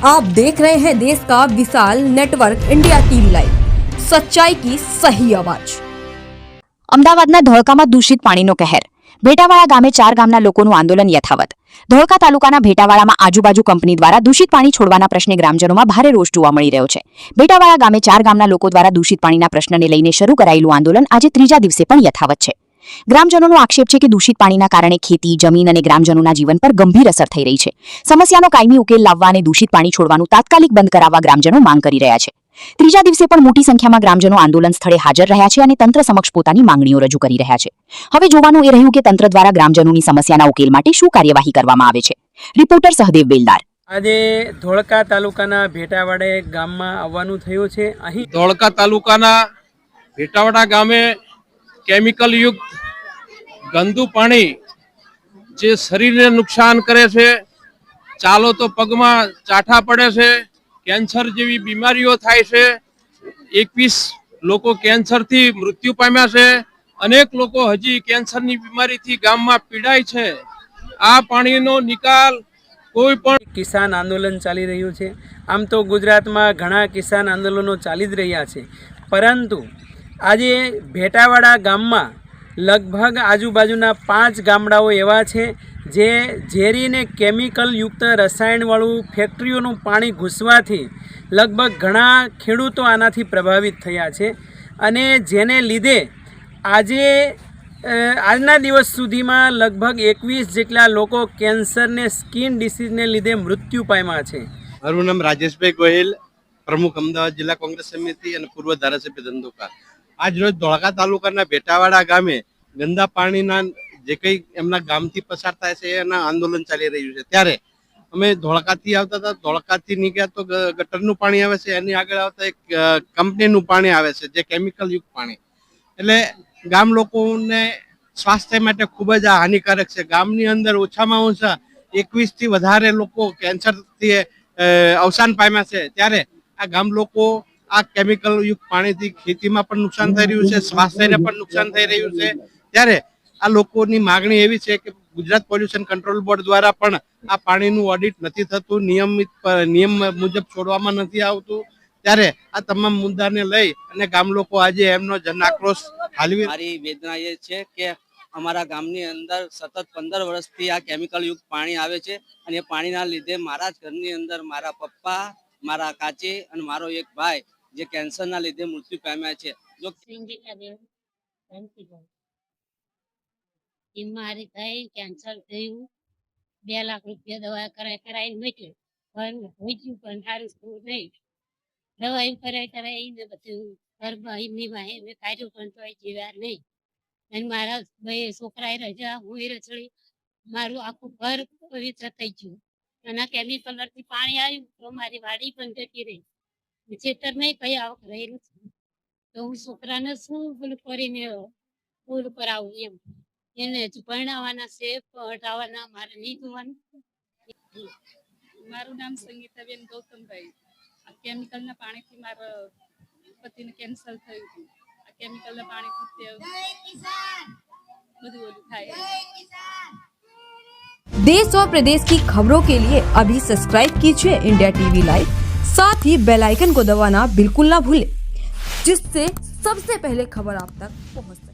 आप देख रहे हैं देश का विशाल नेटवर्क इंडिया टीवी लाइव, सच्चाई की सही आवाज। અમદાવાદના ધોળકામાં દૂષિત પાણીનો કહેર। ભેટાવાળા ગામે 4 ગામના લોકોનું આંદોલન યથાવત। ધોળકા તાલુકાના ભેટાવાળામાં આજુબાજુ કંપની દ્વારા દૂષિત પાણી છોડવાના પ્રશ્ને ગ્રામજનોમાં ભારે રોષ જોવા મળી રહ્યો છે। ભેટાવાળા ગામે 4 ગામના લોકો દ્વારા દૂષિત પાણીના પ્રશ્નને લઈને શરૂ કરાયેલું આંદોલન આજે ત્રીજા દિવસે પણ યથાવત છે। ગ્રામજનોનો આક્ષેપ છે કે દૂષિત પાણીના કારણે ખેતી, જમીન અને ગ્રામજનોના જીવન પર ગંભીર અસર થઈ રહી છે। સમસ્યાનો કાયમી ઉકેલ લાવવા અને દૂષિત પાણી છોડવાનું તાત્કાલિક બંધ કરાવવા ગ્રામજનો માંગ કરી રહ્યા છે। ત્રીજા દિવસે પણ મોટી સંખ્યામાં ગ્રામજનો આંદોલન સ્થળે હાજર રહ્યા છે અને તંત્ર સમક્ષ પોતાની માંગણીઓ રજૂ કરી રહ્યા છે। હવે જોવાનું એ રહ્યું કે તંત્ર દ્વારા ગ્રામજનોની સમસ્યાના ઉકેલ માટે શું કાર્યવાહી કરવામાં આવે છે। રિપોર્ટર સહદેવ બેલદાર। આજે ધોળકા તાલુકાના ભેટાવાડે ગામમાં આવવાનું થયું છે। અહીં ધોળકા તાલુકાના ભેટાવાડા ગામે કેમિકલ યુક્ત ગંદુ પાણી જે શરીરને નુકસાન કરે છે, ચાલો તો પગમાં ચાઠા પડે છે, કેન્સર જેવી બીમારીઓ થાય છે। 21 લોકો કેન્સરથી મૃત્યુ પામ્યા છે। અનેક લોકો હજી કેન્સરની બીમારીથી ગામમાં પીડાય છે। આ પાણીનો નિકાલ કોઈ પણ કિસાન આંદોલન ચાલી રહ્યું છે। આમ તો ગુજરાતમાં ઘણા કિસાન આંદોલનો ચાલી જ રહ્યા છે, પરંતુ આજે ભેટાવાડા ગામમાં લગભગ આજુબાજુના 5 ગામડાઓ એવા છે જે ઝેરી ને કેમિકલ યુક્ત રસાયણવાળું ફેક્ટરીઓનું પાણી ઘૂસવાથી લગભગ ઘણા ખેડૂતો આનાથી પ્રભાવિત થયા છે અને જેને લીધે આજના દિવસ સુધીમાં લગભગ 21 જેટલા લોકો કેન્સર ને સ્કિન ડિસીઝને લીધે મૃત્યુ પામ્યા છે। મારું નામ રાજેશભાઈ ગોહિલ, પ્રમુખ અમદાવાદ જિલ્લા કોંગ્રેસ સમિતિ અને પૂર્વ ધારાસભ્ય ધંધુકા। આજ રોજ ધોળકા તાલુકાના ભેટાવાડા ગામે ગંદા પાણીના જે કંઈ એમના ગામથી પસાર થાય છે એના આંદોલન ચાલી રહ્યું છે। ત્યારે અમે ધોળકાથી આવતા હતા, ધોળકાથી નીકળ્યા તો ગટરનું પાણી આવે છે, એની આગળ આવતા એક કંપનીનું પાણી આવે છે જે કેમિકલ યુક્ત પાણી, એટલે ગામ લોકોને સ્વાસ્થ્ય માટે ખૂબ જ આ હાનિકારક છે। ગામની અંદર ઓછામાં ઓછા 21 થી વધારે લોકો કેન્સરથી અવસાન પામ્યા છે। ત્યારે આ ગામ લોકો આ કેમિકલ યુક્ત પાણીથી ખેતીમાં પણ નુકસાન થઈ રહ્યું છે, સ્વાસ્થ્યને પણ નુકસાન થઈ રહ્યું છે। ત્યારે આ લોકોની માગણી એવી છે કે ગુજરાત પોલ્યુશન કંટ્રોલ બોર્ડ દ્વારા પણ આ પાણીનું ઓડિટ નથી થતું, નિયમ મુજબ છોડવામાં નથી આવતું। ત્યારે આ તમામ મુદ્દાને લઈ અને ગામ લોકો આજે એમનો જન આક્રોશ ઠાલવી। મારી વેદના એ છે કે અમારા ગામની અંદર સતત 15 વર્ષથી આ કેમિકલ યુક્ત પાણી આવે છે અને એ પાણીના લીધે મારા જ ઘરની અંદર મારા પપ્પા, મારા કાચી અને મારો એક ભાઈ જે કેન્સરના લીધે મૃત્યુ પામ્યા છે। જો મારી થઈ કેન્સર થયું, 2 લાખ રૂપિયા દવા કરાવી મૂકી પણ મૂક્યું પણ સારું થયું નહીં। દવા કરાવીને બધું ઘરમાં એમની મેં કાઢ્યું પણ તોય જીવ્યા નહીં અને મારા 2 છોકરાએ રજા, હું રચડી, મારું આખું ઘર પવિત્ર થઈ ગયું અને કેમિકલથી પાણી આવ્યું તો મારી વાડી પણ જતી રહી, ખેતર નહીં કઈ આવક રહેલું તો હું છોકરાને શું પેલું કરીને પૂર પર આવું એમ એને ભણાવવાના છે, હટાવવાના, મારે નહીં જોવાનું। મારું નામ સંગીતાબેન ગૌતમભાઈ। આ કેમિકલના પાણીથી મારા પતિને કેન્સર થયું હતું। આ કેમિકલના પાણીથી બધું થાય। देश और प्रदेश की खबरों के लिए अभी सब्सक्राइब कीजिए इंडिया टीवी लाइव, साथ ही बेल आइकन को दबाना बिल्कुल ना भूलें, जिससे सबसे पहले खबर आप तक पहुंच सके।